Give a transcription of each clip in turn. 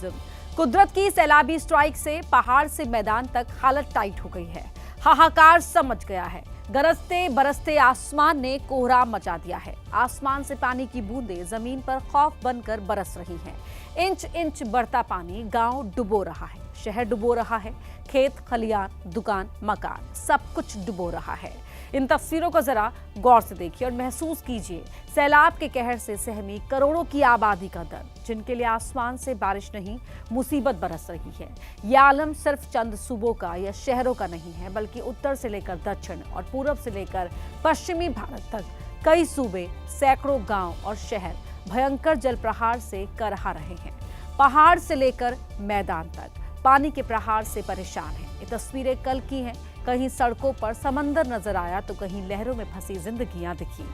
नाजिम। कुदरत की सैलाबी स्ट्राइक से पहाड़ से मैदान तक हालत टाइट हो गई है। हाहाकार समझ गया है। गरजते बरसते आसमान ने कोहराम मचा दिया है। आसमान से पानी की बूंदें जमीन पर खौफ बनकर बरस रही हैं। इंच इंच बढ़ता पानी गांव डुबो रहा है, शहर डुबो रहा है, खेत खलियान, दुकान, मकान सब कुछ डुबो रहा है। इन तस्वीरों को जरा गौर से देखिए और महसूस कीजिए सैलाब के कहर से सहमी करोड़ों की आबादी का दर्द, जिनके लिए आसमान से बारिश नहीं मुसीबत बरस रही है। यह आलम सिर्फ चंद सूबों का या शहरों का नहीं है, बल्कि उत्तर से लेकर दक्षिण और पूरब से लेकर पश्चिमी भारत तक कई सूबे, सैकड़ों गांव और शहर भयंकर जल प्रहार से करहा रहे हैं। पहाड़ से लेकर मैदान तक पानी के प्रहार से परेशान हैं। ये तस्वीरें कल की हैं। कहीं सड़कों पर समंदर नजर आया तो कहीं लहरों में फंसी जिंदगियां दिखी,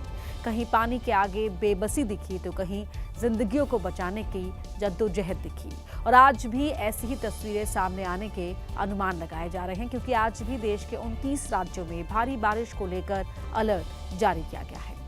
कहीं पानी के आगे बेबसी दिखी तो कहीं जिंदगियों को बचाने की जद्दोजहद दिखी। और आज भी ऐसी ही तस्वीरें सामने आने के अनुमान लगाए जा रहे हैं, क्योंकि आज भी देश के 29 राज्यों में भारी बारिश को लेकर अलर्ट जारी किया गया है।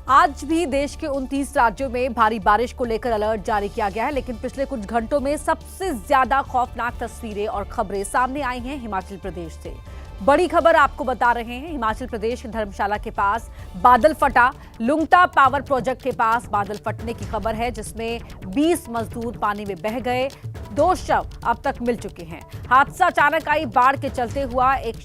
आज भी देश के 29 राज्यों में भारी बारिश को लेकर अलर्ट जारी किया गया है, लेकिन पिछले कुछ घंटों में सबसे ज्यादा खौफनाक तस्वीरें और खबरें सामने आई हैं हिमाचल प्रदेश से। बड़ी खबर आपको बता रहे हैं, हिमाचल प्रदेश के धर्मशाला के पास बादल फटा। लुंगता पावर प्रोजेक्ट के पास बादल फटने की खबर है, जिसमें 20 मजदूर पानी में बह गए। 2 शव अब तक मिल चुके हैं। हादसा अचानक आई बाढ़ के चलते हुआ। एक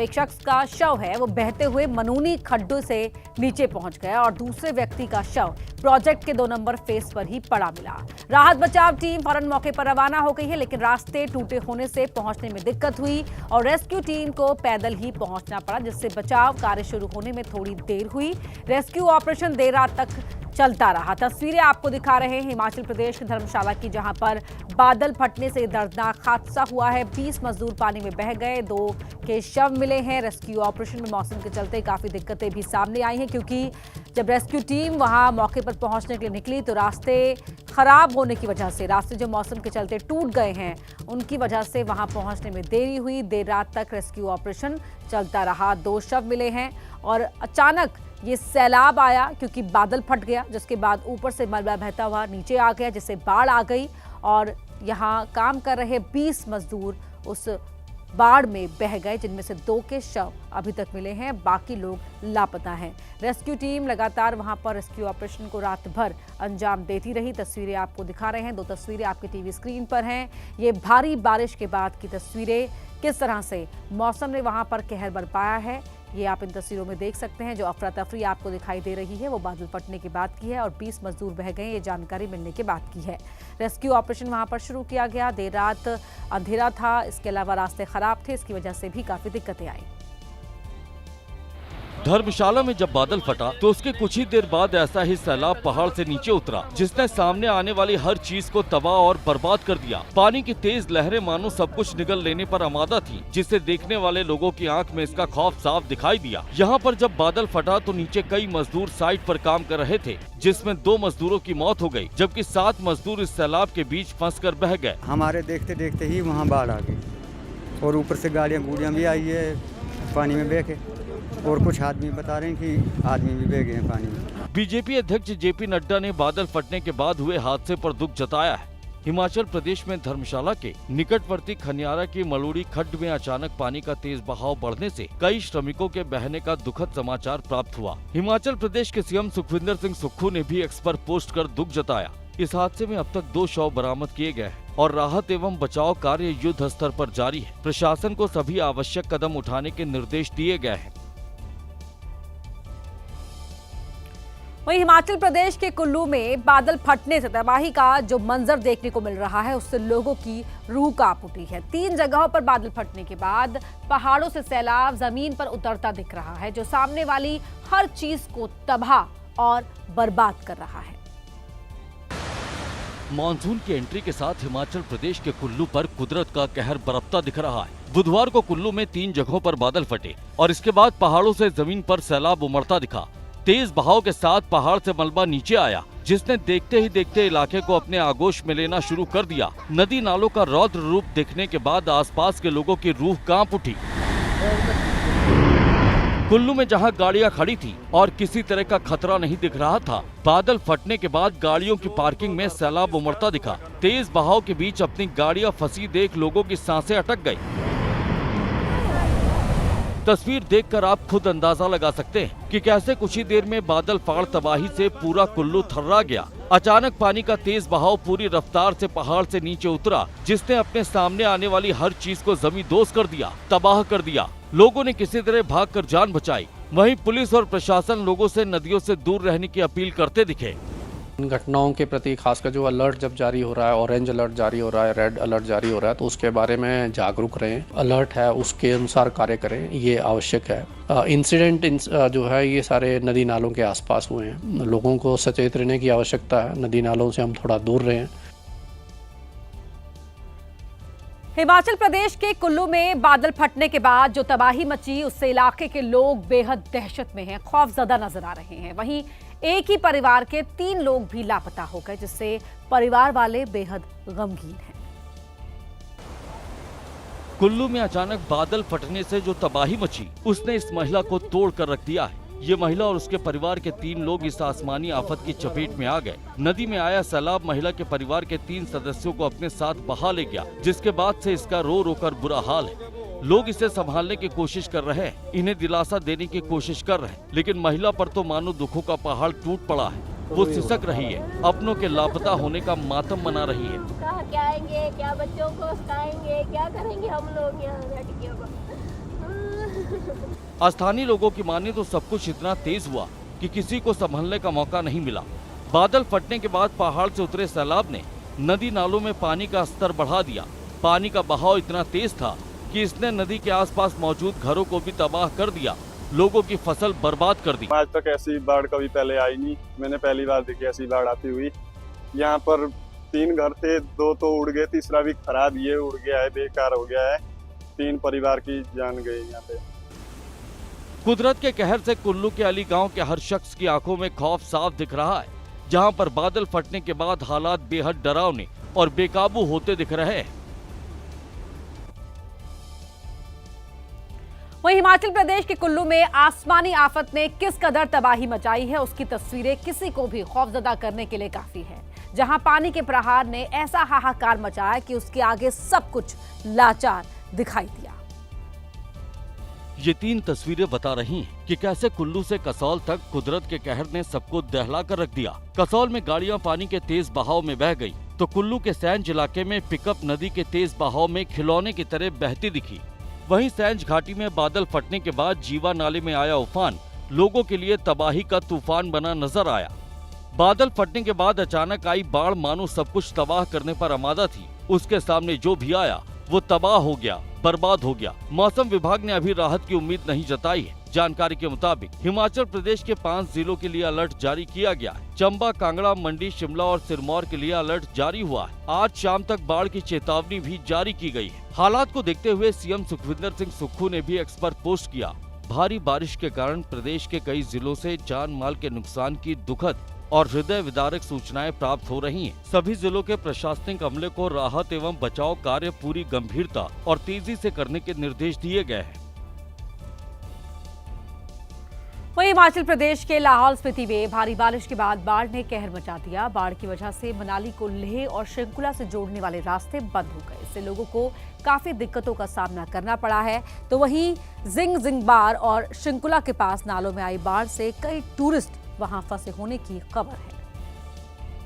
शख्स का शव है वो बहते हुए मनूनी खड्डों से नीचे पहुंच गया और दूसरे व्यक्ति का शव प्रोजेक्ट के 2 नंबर फेस पर ही पड़ा मिला। राहत बचाव टीम फौरन मौके पर रवाना हो गई है, लेकिन रास्ते टूटे होने से पहुंचने में दिक्कत हुई और रेस्क्यू टीम को पैदल ही पहुंचना पड़ा, जिससे बचाव कार्य शुरू होने में थोड़ी देर हुई। रेस्क्यू ऑपरेशन देर रात तक चलता रहा। तस्वीरें आपको दिखा रहे हैं हिमाचल प्रदेश के धर्मशाला की, जहां पर बादल फटने से दर्दनाक हादसा हुआ है। 20 मजदूर पानी में बह गए, 2 के शव मिले हैं। रेस्क्यू ऑपरेशन में मौसम के चलते काफी दिक्कतें भी सामने आई हैं, क्योंकि जब रेस्क्यू टीम वहां मौके पर पहुंचने के लिए निकली तो रास्ते खराब होने की वजह से, रास्ते जो मौसम के चलते टूट गए हैं, उनकी वजह से वहां पहुंचने में देरी हुई। देर रात तक रेस्क्यू ऑपरेशन चलता रहा। 2 शव मिले हैं और अचानक ये सैलाब आया, क्योंकि बादल फट गया, जिसके बाद ऊपर से मलबा बहता हुआ नीचे आ गया, जिससे बाढ़ आ गई और यहाँ काम कर रहे 20 मजदूर उस बाढ़ में बह गए, जिनमें से 2 के शव अभी तक मिले हैं, बाकी लोग लापता हैं। रेस्क्यू टीम लगातार वहां पर रेस्क्यू ऑपरेशन को रात भर अंजाम देती रही। तस्वीरें आपको दिखा रहे हैं, 2 तस्वीरें आपकी टीवी स्क्रीन पर हैं। ये भारी बारिश के बाद की तस्वीरें, किस तरह से मौसम ने वहां पर कहर बरपाया है, ये आप इन तस्वीरों में देख सकते हैं। जो अफरा तफरी आपको दिखाई दे रही है वो बादल फटने के बाद की है और 20 मजदूर बह गए, ये जानकारी मिलने के बाद की है। रेस्क्यू ऑपरेशन वहां पर शुरू किया गया। देर रात अंधेरा था, इसके अलावा रास्ते खराब थे, इसकी वजह से भी काफी दिक्कतें आई। धर्मशाला में जब बादल फटा तो उसके कुछ ही देर बाद ऐसा ही सैलाब पहाड़ से नीचे उतरा, जिसने सामने आने वाली हर चीज को तबाह और बर्बाद कर दिया। पानी की तेज लहरें मानो सब कुछ निगल लेने पर आमादा थी, जिससे देखने वाले लोगों की आंख में इसका खौफ साफ दिखाई दिया। यहाँ पर जब बादल फटा तो नीचे कई मजदूर साइट पर काम कर रहे थे, जिसमें 2 मजदूरों की मौत हो गयी, जबकि 7 मजदूर इस सैलाब के बीच फंस कर बह गए। हमारे देखते देखते ही वहाँ बाढ़ आ गई और ऊपर से गाड़ियाँ भी आई है पानी में बह के, और कुछ आदमी बता रहे हैं कि आदमी भी बह गए हैं पानी में। बीजेपी अध्यक्ष जेपी नड्डा ने बादल फटने के बाद हुए हादसे पर दुख जताया है। हिमाचल प्रदेश में धर्मशाला के निकटवर्ती खनियारा की मलूड़ी खड्ड में अचानक पानी का तेज बहाव बढ़ने से कई श्रमिकों के बहने का दुखद समाचार प्राप्त हुआ। हिमाचल प्रदेश के सीएम सुखविंदर सिंह सुक्खू ने भी एक्स पर पोस्ट कर दुख जताया। इस हादसे में अब तक 2 शव बरामद किए गए हैं और राहत एवं बचाव कार्य युद्ध स्तर पर जारी है। प्रशासन को सभी आवश्यक कदम उठाने के निर्देश दिए गए हैं। वहीं हिमाचल प्रदेश के कुल्लू में बादल फटने से तबाही का जो मंजर देखने को मिल रहा है उससे लोगों की रूह कांप उठी है। 3 जगहों पर बादल फटने के बाद पहाड़ों से सैलाब जमीन पर उतरता दिख रहा है, जो सामने वाली हर चीज को तबाह और बर्बाद कर रहा है। मानसून की एंट्री के साथ हिमाचल प्रदेश के कुल्लू पर कुदरत का कहर बरपता दिख रहा है। बुधवार को कुल्लू में 3 जगहों पर बादल फटे और इसके बाद पहाड़ों से जमीन पर सैलाब उमड़ता दिखा। तेज बहाव के साथ पहाड़ से मलबा नीचे आया, जिसने देखते ही देखते इलाके को अपने आगोश में लेना शुरू कर दिया। नदी नालों का रौद्र रूप देखने के बाद आसपास के लोगों की रूह कांप उठी। कुल्लू में जहां गाड़ियां खड़ी थी और किसी तरह का खतरा नहीं दिख रहा था, बादल फटने के बाद गाड़ियों की पार्किंग में सैलाब उमड़ता दिखा। तेज बहाव के बीच अपनी गाड़ियां फंसी देख लोगों की सांसें अटक गई। तस्वीर देखकर आप खुद अंदाजा लगा सकते हैं कि कैसे कुछ ही देर में बादल फाड़ तबाही से पूरा कुल्लू थर्रा गया। अचानक पानी का तेज बहाव पूरी रफ्तार से पहाड़ से नीचे उतरा, जिसने अपने सामने आने वाली हर चीज को जमींदोज कर दिया, तबाह कर दिया। लोगों ने किसी तरह भागकर जान बचाई। वहीं पुलिस और प्रशासन लोगों से नदियों से दूर रहने की अपील करते दिखे। इन घटनाओं के प्रति खासकर जो अलर्ट जब जारी हो रहा है, ऑरेंज अलर्ट जारी हो रहा है, रेड अलर्ट जारी हो रहा है, तो उसके बारे में जागरूक रहें। अलर्ट है उसके अनुसार कार्य करें, ये आवश्यक है। इंसिडेंट जो है ये सारे नदी नालों के आसपास हुए हैं। लोगों को सचेत रहने की आवश्यकता है। नदी नालों से हम थोड़ा दूर रहें। हिमाचल प्रदेश के कुल्लू में बादल फटने के बाद जो तबाही मची, उससे इलाके के लोग बेहद दहशत में हैं, खौफजदा नजर आ रहे हैं। वहीं एक ही परिवार के 3 लोग भी लापता हो गए, जिससे परिवार वाले बेहद गमगीन हैं। कुल्लू में अचानक बादल फटने से जो तबाही मची, उसने इस महिला को तोड़ कर रख दिया है। ये महिला और उसके परिवार के 3 लोग इस आसमानी आफत की चपेट में आ गए। नदी में आया सैलाब महिला के परिवार के 3 सदस्यों को अपने साथ बहा ले गया, जिसके बाद से इसका रो रो कर बुरा हाल है। लोग इसे संभालने की कोशिश कर रहे हैं, इन्हें दिलासा देने की कोशिश कर रहे हैं, लेकिन महिला पर तो मानो दुखों का पहाड़ टूट पड़ा है। वो सिसक रही है, अपनों के लापता होने का मातम मना रही है। कहाँ क्या आएंगे, क्या बच्चों को सिखाएंगे, क्या करेंगे हम लोग यहाँ लड़कियों को। स्थानीय लोगों की माने तो सब कुछ इतना तेज हुआ कि किसी को संभलने का मौका नहीं मिला। बादल फटने के बाद पहाड़ से उतरे सैलाब ने नदी नालों में पानी का स्तर बढ़ा दिया। पानी का बहाव इतना तेज था कि इसने नदी के आसपास मौजूद घरों को भी तबाह कर दिया, लोगों की फसल बर्बाद कर दी। आज तक ऐसी बाढ़ कभी पहले आई नहीं, मैंने पहली बार देखी ऐसी बाढ़ आती हुई। यहाँ पर 3 घर थे, 2 तो उड़ गए, तीसरा भी खराब ये उड़ गया है, बेकार हो गया है। 3 परिवार की जान गई यहाँ पे। कुदरत के कहर से कुल्लू के अली गांव के हर शख्स की आंखों में खौफ साफ दिख रहा है, जहां पर बादल फटने के बाद हालात बेहद डरावने और बेकाबू होते दिख रहे हैं। वहीं हिमाचल प्रदेश के कुल्लू में आसमानी आफत ने किस कदर तबाही मचाई है, उसकी तस्वीरें किसी को भी खौफजदा करने के लिए काफी है। जहां पानी के प्रहार ने ऐसा हाहाकार मचाया कि उसके आगे सब कुछ लाचार दिखाई दिया। ये 3 तस्वीरें बता रही हैं कि कैसे कुल्लू से कसौल तक कुदरत के कहर ने सबको दहला कर रख दिया। कसौल में गाड़ियां पानी के तेज बहाव में बह गई, तो कुल्लू के सैंज इलाके में पिकअप नदी के तेज बहाव में खिलौने की तरह बहती दिखी। वहीं सैंज घाटी में बादल फटने के बाद जीवा नाले में आया उफान लोगों के लिए तबाही का तूफान बना नजर आया। बादल फटने के बाद अचानक आई बाढ़ मानो सब कुछ तबाह करने पर आमादा थी। उसके सामने जो भी आया वो तबाह हो गया, बर्बाद हो गया। मौसम विभाग ने अभी राहत की उम्मीद नहीं जताई है। जानकारी के मुताबिक हिमाचल प्रदेश के 5 जिलों के लिए अलर्ट जारी किया गया है। चंबा, कांगड़ा, मंडी, शिमला और सिरमौर के लिए अलर्ट जारी हुआ है। आज शाम तक बाढ़ की चेतावनी भी जारी की गई है। हालात को देखते हुए सीएम सुखविंदर सिंह सुक्खू ने भी एक्स पर पोस्ट किया। भारी बारिश के कारण प्रदेश के कई जिलों से जान माल के नुकसान की दुखद और हृदय विदारक सूचनाएं प्राप्त हो रही हैं। सभी जिलों के प्रशासनिक अमले को राहत एवं बचाव कार्य पूरी गंभीरता और तेजी से करने के निर्देश दिए गए हैं। वहीं हिमाचल प्रदेश के लाहौल स्पीति में भारी बारिश के बाद बाढ़ ने कहर मचा दिया। बाढ़ की वजह से मनाली को लेह और शृंखला से जोड़ने वाले रास्ते बंद हो गए। इससे लोगों को काफी दिक्कतों का सामना करना पड़ा है। तो वहीं जिंगबार और शृंखला के पास नालों में आई बाढ़ से कई टूरिस्ट वहां फंसे होने की खबर है।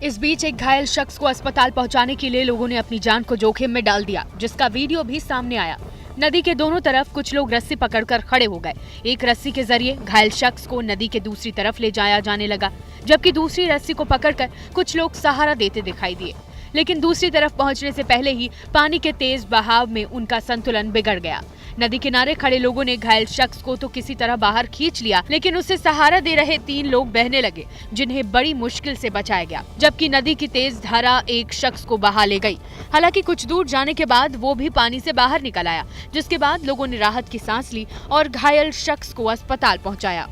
इस बीच एक घायल शख्स को अस्पताल पहुंचाने के लिए लोगों ने अपनी जान को जोखिम में डाल दिया, जिसका वीडियो भी सामने आया। नदी के दोनों तरफ कुछ लोग रस्सी पकड़कर खड़े हो गए। एक रस्सी के जरिए घायल शख्स को नदी के दूसरी तरफ ले जाया जाने लगा, जबकि दूसरी रस्सी को पकड़कर कुछ लोग सहारा देते दिखाई दिए। लेकिन दूसरी तरफ पहुंचने से पहले ही पानी के तेज बहाव में उनका संतुलन बिगड़ गया। नदी किनारे खड़े लोगों ने घायल शख्स को तो किसी तरह बाहर खींच लिया, लेकिन उसे सहारा दे रहे 3 लोग बहने लगे, जिन्हें बड़ी मुश्किल से बचाया गया। जबकि नदी की तेज धारा एक शख्स को बहा ले गई। हालांकि कुछ दूर जाने के बाद वो भी पानी से बाहर निकल आया, जिसके बाद लोगों ने राहत की सांस ली और घायल शख्स को अस्पताल पहुंचाया।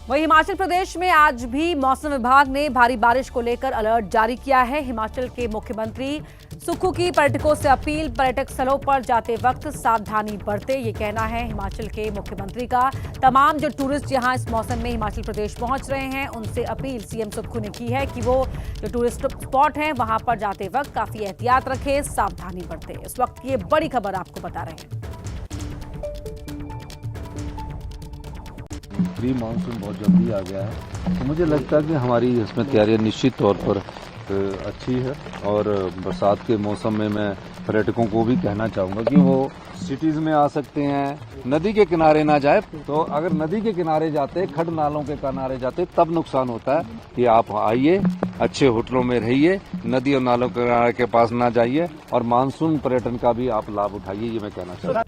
वहीं हिमाचल प्रदेश में आज भी मौसम विभाग ने भारी बारिश को लेकर अलर्ट जारी किया है। हिमाचल के मुख्यमंत्री सुक्खू की पर्यटकों से अपील, पर्यटक स्थलों पर जाते वक्त सावधानी बरते, ये कहना है हिमाचल के मुख्यमंत्री का। तमाम जो टूरिस्ट यहां इस मौसम में हिमाचल प्रदेश पहुंच रहे हैं, उनसे अपील सीएम सुक्खू ने की है कि वो जो टूरिस्ट स्पॉट हैं वहां पर जाते वक्त काफी एहतियात रखें, सावधानी बरते। इस वक्त ये बड़ी खबर आपको बता रहे हैं। प्री मानसून बहुत जल्दी आ गया है, तो मुझे लगता है कि हमारी इसमें तैयारियां निश्चित तौर पर अच्छी है। और बरसात के मौसम में मैं पर्यटकों को भी कहना चाहूँगा कि वो सिटीज़ में आ सकते हैं, नदी के किनारे ना जाए। तो अगर नदी के किनारे जाते, खड नालों के किनारे जाते, तब नुकसान होता है। कि आप आइए, अच्छे होटलों में रहिए, नदी और नालों के किनारे के पास ना जाइए, और मानसून पर्यटन का भी आप लाभ उठाइए, ये मैं कहना चाहूँगा।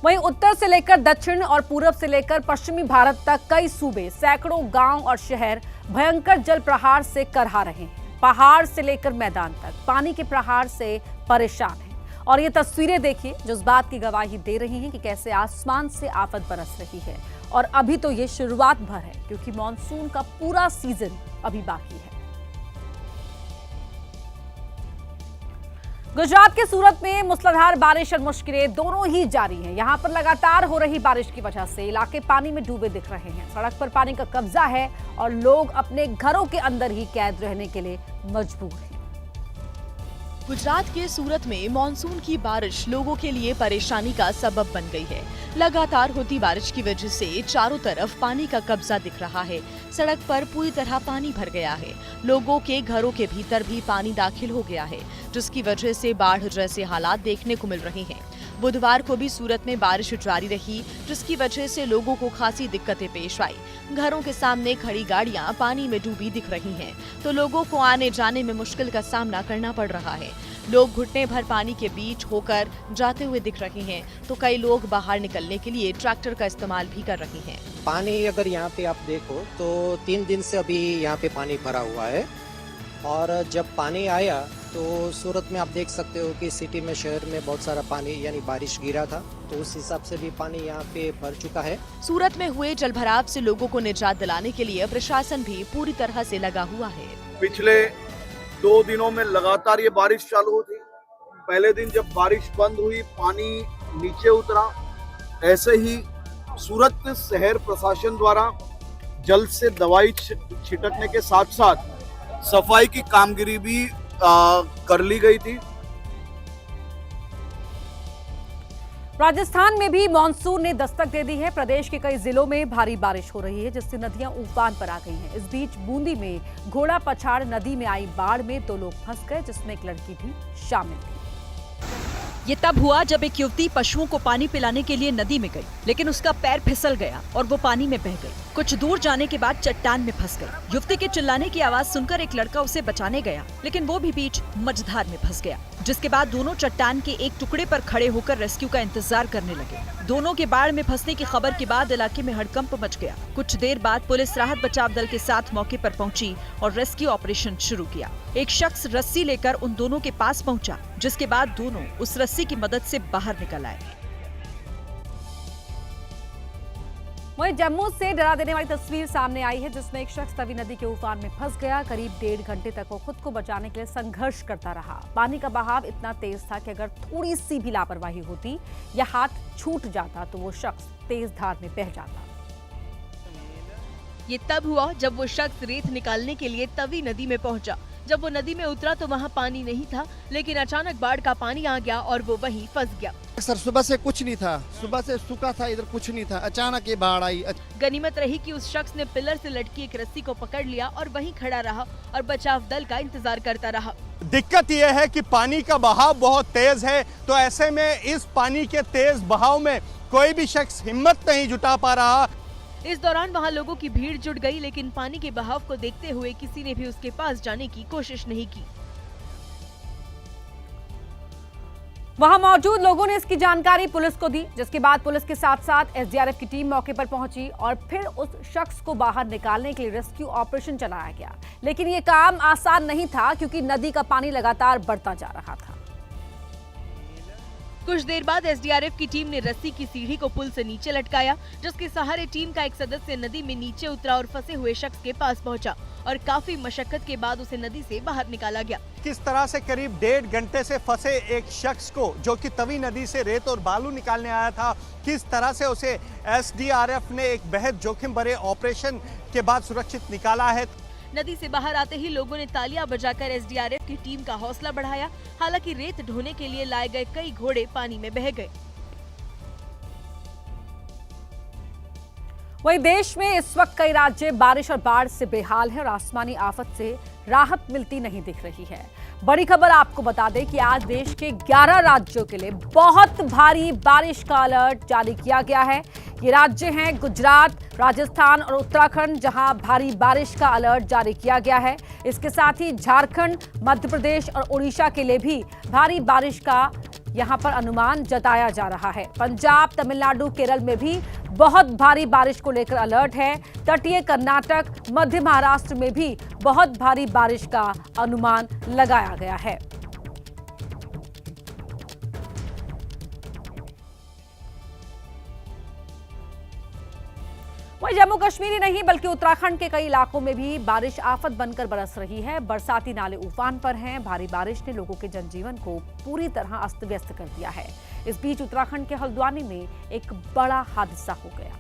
वहीं उत्तर से लेकर दक्षिण और पूरब से लेकर पश्चिमी भारत तक कई सूबे, सैकड़ों गांव और शहर भयंकर जल प्रहार से करहा रहे हैं। पहाड़ से लेकर मैदान तक पानी के प्रहार से परेशान हैं। और ये तस्वीरें देखिए जो इस बात की गवाही दे रही हैं कि कैसे आसमान से आफत बरस रही है। और अभी तो ये शुरुआत भर है, क्योंकि मॉनसून का पूरा सीजन अभी बाकी है। गुजरात के सूरत में मूसलाधार बारिश और मुश्किलें दोनों ही जारी हैं। यहां पर लगातार हो रही बारिश की वजह से इलाके पानी में डूबे दिख रहे हैं। सड़क पर पानी का कब्जा है और लोग अपने घरों के अंदर ही कैद रहने के लिए मजबूर हैं। गुजरात के सूरत में मानसून की बारिश लोगों के लिए परेशानी का सबब बन गई है। लगातार होती बारिश की वजह से चारों तरफ पानी का कब्जा दिख रहा है। सड़क पर पूरी तरह पानी भर गया है। लोगों के घरों के भीतर भी पानी दाखिल हो गया है, जिसकी वजह से बाढ़ जैसे हालात देखने को मिल रहे हैं। बुधवार को भी सूरत में बारिश जारी रही, जिसकी वजह से लोगों को खासी दिक्कतें पेश आई। घरों के सामने खड़ी गाड़ियां पानी में डूबी दिख रही हैं, तो लोगों को आने जाने में मुश्किल का सामना करना पड़ रहा है। लोग घुटने भर पानी के बीच होकर जाते हुए दिख रहे हैं, तो कई लोग बाहर निकलने के लिए ट्रैक्टर का इस्तेमाल भी कर रहे हैं। पानी अगर यहाँ पे आप देखो तो 3 दिन से अभी यहाँ पे पानी भरा हुआ है। और जब पानी आया तो सूरत में आप देख सकते हो कि सिटी में, शहर में बहुत सारा पानी यानी बारिश गिरा था, तो उस हिसाब से भी पानी यहाँ पे भर चुका है। सूरत में हुए जलभराव से लोगों को निजात दिलाने के लिए प्रशासन भी पूरी तरह से लगा हुआ है। पिछले 2 दिनों में लगातार ये बारिश चालू हुई। पहले दिन जब बारिश बंद हुई, पानी नीचे उतरा। ऐसे ही सूरत शहर प्रशासन द्वारा जल्द से दवाई छिटकने के साथ साथ सफाई की कामगिरी भी कर ली गई थी। राजस्थान में भी मानसून ने दस्तक दे दी है। प्रदेश के कई जिलों में भारी बारिश हो रही है, जिससे नदियां उफान पर आ गई हैं। इस बीच बूंदी में घोड़ा पछाड़ नदी में आई बाढ़ में 2 लोग फंस गए, जिसमें एक लड़की भी शामिल थी। ये तब हुआ जब एक युवती पशुओं को पानी पिलाने के लिए नदी में गई, लेकिन उसका पैर फिसल गया और वो पानी में बह गई। कुछ दूर जाने के बाद चट्टान में फंस गई। युवती के चिल्लाने की आवाज सुनकर एक लड़का उसे बचाने गया, लेकिन वो भी बीच मझधार में फंस गया, जिसके बाद दोनों चट्टान के एक टुकड़े पर खड़े होकर रेस्क्यू का इंतजार करने लगे। दोनों के बाढ़ में फंसने की खबर के बाद इलाके में हड़कंप मच गया। कुछ देर बाद पुलिस राहत बचाव दल के साथ मौके पर पहुंची और रेस्क्यू ऑपरेशन शुरू किया। एक शख्स रस्सी लेकर उन दोनों के पास पहुंचा, जिसके बाद दोनों उस रस्सी की मदद से बाहर निकल आए। वहीं जम्मू से डरा देने वाली तस्वीर सामने आई है, जिसमें एक शख्स तवी नदी के उफान में फंस गया। करीब 1.5 घंटे तक वो खुद को बचाने के लिए संघर्ष करता रहा। पानी का बहाव इतना तेज था कि अगर थोड़ी सी भी लापरवाही होती या हाथ छूट जाता तो वो शख्स तेज धार में बह जाता। ये तब हुआ जब वो शख्स रेत निकालने के लिए तवी नदी में पहुंचा। जब वो नदी में उतरा तो वहाँ पानी नहीं था, लेकिन अचानक बाढ़ का पानी आ गया और वो वहीं फंस गया। सर सुबह से कुछ नहीं था, सुबह से सूखा था, इधर कुछ नहीं था, अचानक ये बाढ़ आई। गनीमत रही कि उस शख्स ने पिलर से लटकी एक रस्सी को पकड़ लिया और वहीं खड़ा रहा और बचाव दल का इंतजार करता रहा। दिक्कत यह है कि पानी का बहाव बहुत तेज है, तो ऐसे में इस पानी के तेज बहाव में कोई भी शख्स हिम्मत नहीं जुटा पा रहा। इस दौरान वहाँ लोगों की भीड़ जुट गई, लेकिन पानी के बहाव को देखते हुए किसी ने भी उसके पास जाने की कोशिश नहीं की। वहां मौजूद लोगों ने इसकी जानकारी पुलिस को दी, जिसके बाद पुलिस के साथ साथ एसडीआरएफ की टीम मौके पर पहुंची और फिर उस शख्स को बाहर निकालने के लिए रेस्क्यू ऑपरेशन चलाया गया। लेकिन ये काम आसान नहीं था, क्योंकि नदी का पानी लगातार बढ़ता जा रहा था। कुछ देर बाद एसडीआरएफ की टीम ने रस्सी की सीढ़ी को पुल से नीचे लटकाया, जिसके सहारे टीम का एक सदस्य नदी में नीचे उतरा और फंसे हुए शख्स के पास पहुंचा और काफी मशक्कत के बाद उसे नदी से बाहर निकाला गया। किस तरह से करीब 1.5 घंटे से फंसे एक शख्स को, जो कि तवी नदी से रेत और बालू निकालने आया था, किस तरह से उसे एसडीआरएफ ने एक बेहद जोखिम भरे ऑपरेशन के बाद सुरक्षित निकाला है। नदी से बाहर आते ही लोगों ने तालियां बजाकर एसडीआरएफ की टीम का हौसला बढ़ाया। हालांकि रेत ढोने के लिए लाए गए कई घोड़े पानी में बह गए। वहीं देश में इस वक्त कई राज्य बारिश और बाढ़ से बेहाल हैं और आसमानी आफत से राहत मिलती नहीं दिख रही है। बड़ी खबर आपको बता दें कि आज देश के 11 राज्यों के लिए बहुत भारी बारिश का अलर्ट जारी किया गया है। ये राज्य हैं गुजरात, राजस्थान और उत्तराखंड, जहां भारी बारिश का अलर्ट जारी किया गया है। इसके साथ ही झारखंड, मध्य प्रदेश और उड़ीसा के लिए भी भारी बारिश का यहां पर अनुमान जताया जा रहा है। पंजाब, तमिलनाडु, केरल में भी बहुत भारी बारिश को लेकर अलर्ट है। तटीय कर्नाटक, मध्य महाराष्ट्र में भी बहुत भारी बारिश का अनुमान लगाया गया है। वहीं जम्मू कश्मीर ही नहीं बल्कि उत्तराखंड के कई इलाकों में भी बारिश आफत बनकर बरस रही है। बरसाती नाले उफान पर हैं। भारी बारिश ने लोगों के जनजीवन को पूरी तरह अस्त व्यस्त कर दिया है। इस बीच उत्तराखंड के हल्द्वानी में एक बड़ा हादसा हो गया।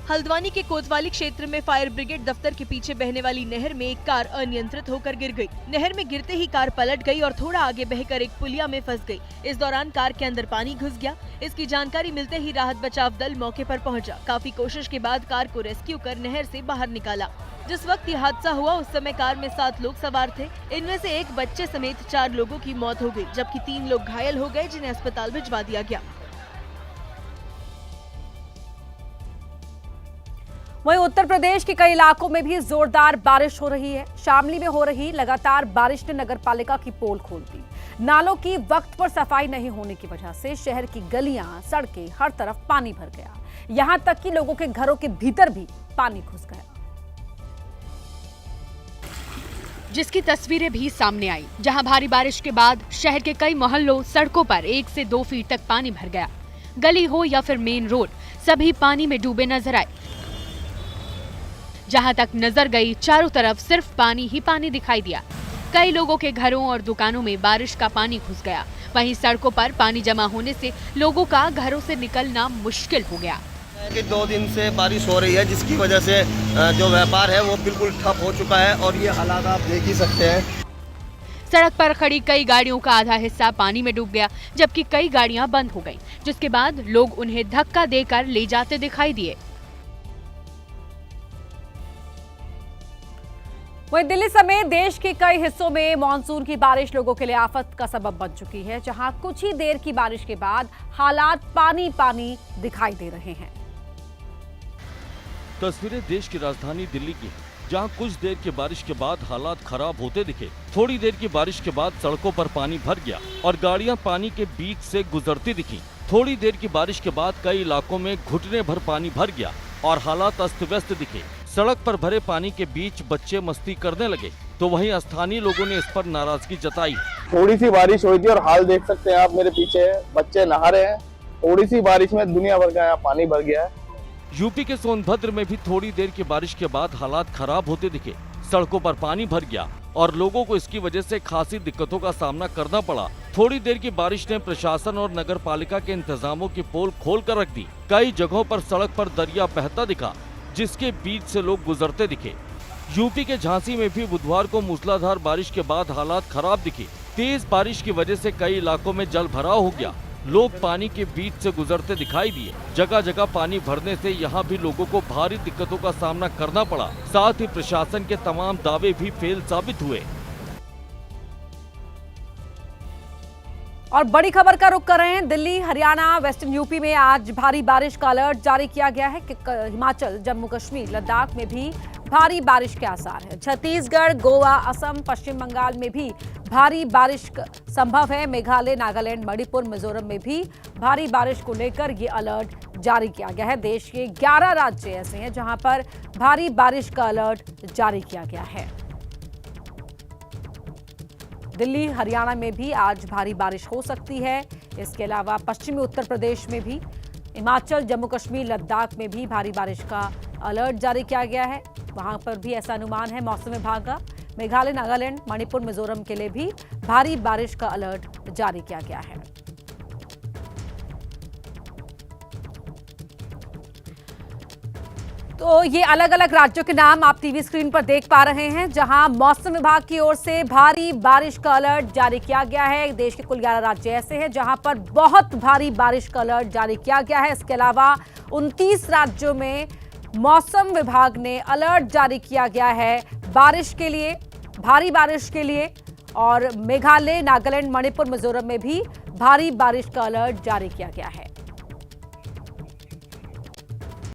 हल्द्वानी के कोतवाली क्षेत्र में फायर ब्रिगेड दफ्तर के पीछे बहने वाली नहर में एक कार अनियंत्रित होकर गिर गई। नहर में गिरते ही कार पलट गई और थोड़ा आगे बहकर एक पुलिया में फंस गई। इस दौरान कार के अंदर पानी घुस गया। इसकी जानकारी मिलते ही राहत बचाव दल मौके पर पहुंचा। काफी कोशिश के बाद कार को रेस्क्यू कर नहर से बाहर निकाला। जिस वक्त ये हादसा हुआ उस समय कार में 7 लोग सवार थे। इनमें से एक बच्चे समेत 4 लोगों की मौत हो गई, जबकि 3 लोग घायल हो गए, जिन्हें अस्पताल भिजवा दिया गया। वहीं उत्तर प्रदेश के कई इलाकों में भी जोरदार बारिश हो रही है। शामली में हो रही लगातार बारिश ने नगरपालिका की पोल खोल दी। नालों की वक्त पर सफाई नहीं होने की वजह से शहर की गलियां, सड़कें, हर तरफ पानी भर गया। यहां तक कि लोगों के घरों के भीतर भी पानी घुस गया, जिसकी तस्वीरें भी सामने आई, जहां भारी बारिश के बाद शहर के कई मोहल्लों, सड़कों पर 1 से 2 फीट तक पानी भर गया। गली हो या फिर मेन रोड, सभी पानी में डूबे नजर आए। जहां तक नजर गई, चारों तरफ सिर्फ पानी ही पानी दिखाई दिया। कई लोगों के घरों और दुकानों में बारिश का पानी घुस गया। वहीं सड़कों पर पानी जमा होने से लोगों का घरों से निकलना मुश्किल हो गया। 2 दिन से बारिश हो रही है, जिसकी वजह से जो व्यापार है वो बिल्कुल ठप हो चुका है और ये हालात आप देख ही सकते हैं। सड़क पर खड़ी कई गाड़ियों का आधा हिस्सा पानी में डूब गया, जबकि कई गाड़ियां बंद हो गईं, जिसके बाद लोग उन्हें धक्का देकर ले जाते दिखाई दिए। वहीं दिल्ली समेत देश के कई हिस्सों में मानसून की बारिश लोगों के लिए आफत का सबब बन चुकी है, जहां कुछ ही देर की बारिश के बाद हालात पानी पानी दिखाई दे रहे हैं। तस्वीरें देश की राजधानी दिल्ली की, जहां कुछ देर की बारिश के बाद हालात खराब होते दिखे। थोड़ी देर की बारिश के बाद सड़कों पर पानी भर गया और गाड़ियां पानी के बीच से गुजरती दिखी। थोड़ी देर की बारिश के बाद कई इलाकों में घुटने भर पानी भर गया और हालात अस्त व्यस्त दिखे। सड़क पर भरे पानी के बीच बच्चे मस्ती करने लगे, तो वहीं स्थानीय लोगों ने इस पर नाराजगी जताई। थोड़ी सी बारिश हुई थी और हाल देख सकते हैं आप, मेरे पीछे बच्चे नहा रहे हैं थोड़ी सी बारिश में दुनिया भर का यहाँ पानी भर गया है। यूपी के सोनभद्र में भी थोड़ी देर की बारिश के बाद हालात खराब होते दिखे। सड़कों पर पानी भर गया और लोगों को इसकी वजह से खासी दिक्कतों का सामना करना पड़ा। थोड़ी देर की बारिश ने प्रशासन और नगर पालिका के इंतजामों की पोल खोल कर रख दी। कई जगहों पर सड़क पर दरिया बहता दिखा, जिसके बीच से लोग गुजरते दिखे। यूपी के झांसी में भी बुधवार को मूसलाधार बारिश के बाद हालात खराब दिखे। तेज बारिश की वजह से कई इलाकों में जल भराव हो गया। लोग पानी के बीच से गुजरते दिखाई दिए। जगह जगह पानी भरने से यहाँ भी लोगों को भारी दिक्कतों का सामना करना पड़ा। साथ ही प्रशासन के तमाम दावे भी फेल साबित हुए। और बड़ी खबर का रुख कर रहे हैं। दिल्ली, हरियाणा, वेस्टर्न यूपी में आज भारी बारिश का अलर्ट जारी किया गया है कि हिमाचल, जम्मू कश्मीर, लद्दाख में भी भारी बारिश के आसार है। छत्तीसगढ़, गोवा, असम, पश्चिम बंगाल में भी भारी बारिश संभव है। मेघालय, नागालैंड, मणिपुर, मिजोरम में भी भारी बारिश को लेकर ये अलर्ट जारी किया गया है। देश के 11 राज्य ऐसे हैं जहां पर भारी बारिश का अलर्ट जारी किया गया है। दिल्ली, हरियाणा में भी आज भारी बारिश हो सकती है। इसके अलावा पश्चिमी उत्तर प्रदेश में भी, हिमाचल, जम्मू कश्मीर, लद्दाख में भी भारी बारिश का अलर्ट जारी किया गया है। वहां पर भी ऐसा अनुमान है मौसम विभाग का। मेघालय, नागालैंड, मणिपुर, मिजोरम के लिए भी भारी बारिश का अलर्ट जारी किया गया है। तो ये अलग अलग राज्यों के नाम आप टीवी स्क्रीन पर देख पा रहे हैं, जहां मौसम विभाग की ओर से भारी बारिश का अलर्ट जारी किया गया है। देश के कुल 11 राज्य ऐसे हैं जहां पर बहुत भारी बारिश का अलर्ट जारी किया गया है। इसके अलावा 29 राज्यों में मौसम विभाग ने अलर्ट जारी किया गया है बारिश के लिए, भारी बारिश के लिए। और मेघालय, नागालैंड, मणिपुर, मिजोरम में भी भारी बारिश का अलर्ट जारी किया गया है।